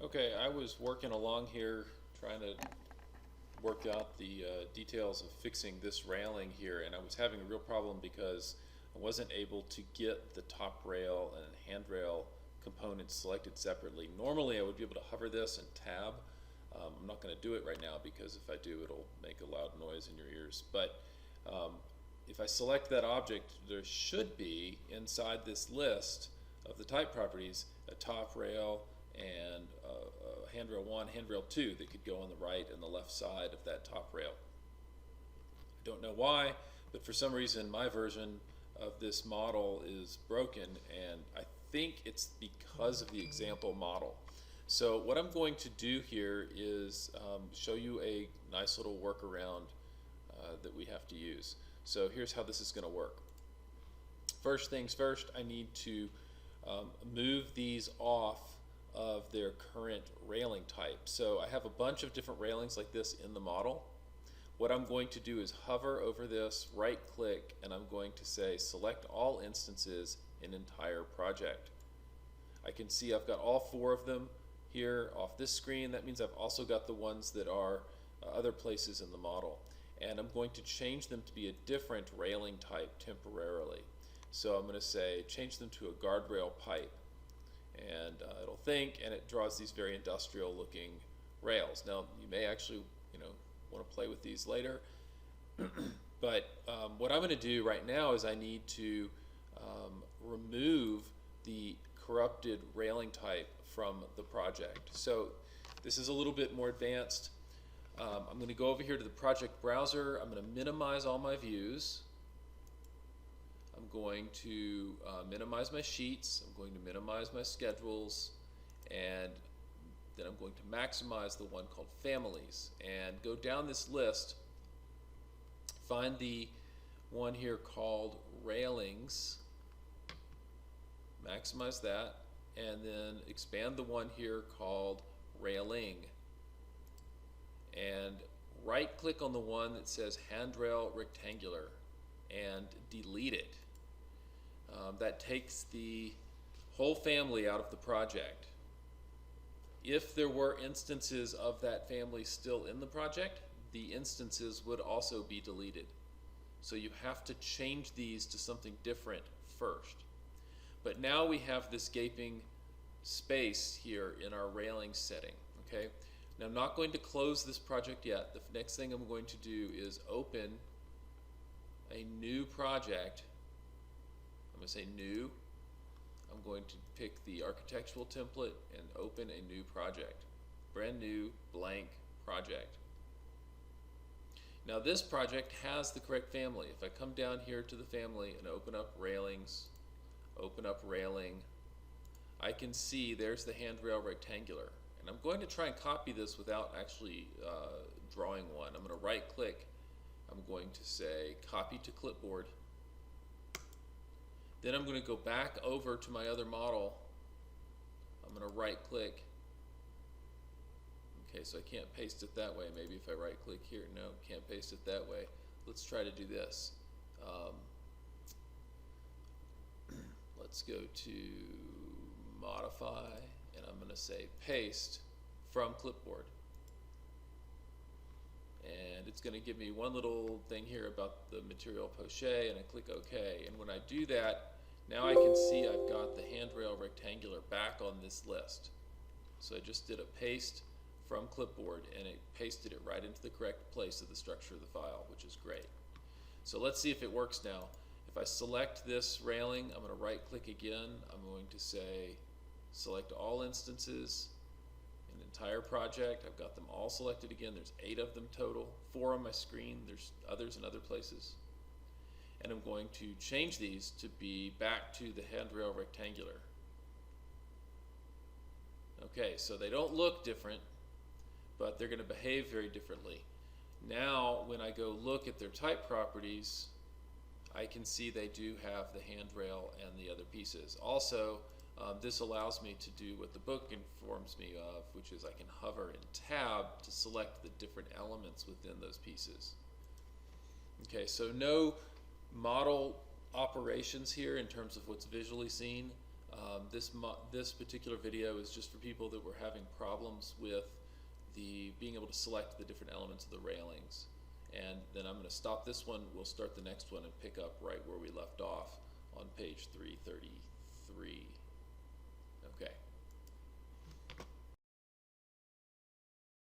Okay, I was working along here trying to work out the details of fixing this railing here, and I was having a real problem because I wasn't able to get the top rail and handrail components selected separately. Normally I would be able to hover this and tab. I'm not going to do it right now because if I do it'll make a loud noise in your ears. But um, if I select that object, there should be inside this list of the type properties a top rail and handrail 1, handrail 2 that could go on the right and the left side of that top rail. I don't know why, but for some reason my version of this model is broken, and I think it's because of the example model. So what I'm going to do here is show you a nice little workaround that we have to use. So here's how this is going to work. First things first, I need to move these off of their current railing type. So I have a bunch of different railings like this in the model. What I'm going to do is hover over this, right click, and I'm going to say select all instances in entire project. I can see I've got all 4 of them here off this screen. That means I've also got the ones that are other places in the model. And I'm going to change them to be a different railing type temporarily. So I'm going to say change them to a guardrail pipe, and it'll think, and it draws these very industrial looking rails. Now you may actually want to play with these later, but what I'm going to do right now is I need to remove the corrupted railing type from the project. So this is a little bit more advanced. I'm going to go over here to the project browser. I'm going to minimize all my views. I'm going to minimize my sheets. I'm going to minimize my schedules, and then I'm going to maximize the one called families and go down this list, find the one here called railings, maximize that, and then expand the one here called railing, and right click on the one that says handrail rectangular and delete it. That takes the whole family out of the project. If there were instances of that family still in the project, the instances would also be deleted. So you have to change these to something different first. But now we have this gaping space here in our railing setting. Okay. Now I'm not going to close this project yet. The next thing I'm going to do is open a new project. I'm going to say new. I'm going to pick the architectural template and open a new project. Brand new blank project. Now this project has the correct family. If I come down here to the family and open up railings, open up railing, I can see there's the handrail rectangular. And I'm going to try and copy this without actually drawing one. I'm going to right click. I'm going to say copy to clipboard. Then I'm going to go back over to my other model. I'm going to right click. Okay, so I can't paste it that way. Maybe if I right click here, no, can't paste it that way. Let's try to do this. Let's go to modify, and I'm going to say paste from clipboard. And it's going to give me one little thing here about the material poche, and I click OK. And when I do that, now I can see I've got the handrail rectangular back on this list. So I just did a paste from clipboard, and it pasted it right into the correct place of the structure of the file, which is great. So let's see if it works now. If I select this railing, I'm going to right click again. I'm going to say select all instances, an entire project. I've got them all selected again. There's 8 of them total, 4 on my screen. There's others in other places. And I'm going to change these to be back to the handrail rectangular. Okay, so they don't look different, but they're going to behave very differently. Now, when I go look at their type properties, I can see they do have the handrail and the other pieces. Also, this allows me to do what the book informs me of, which is I can hover and tab to select the different elements within those pieces. Okay, so no model operations here in terms of what's visually seen. This particular video is just for people that were having problems with being able to select the different elements of the railings. And then I'm going to stop this one, we'll start the next one and pick up right where we left off on page 333.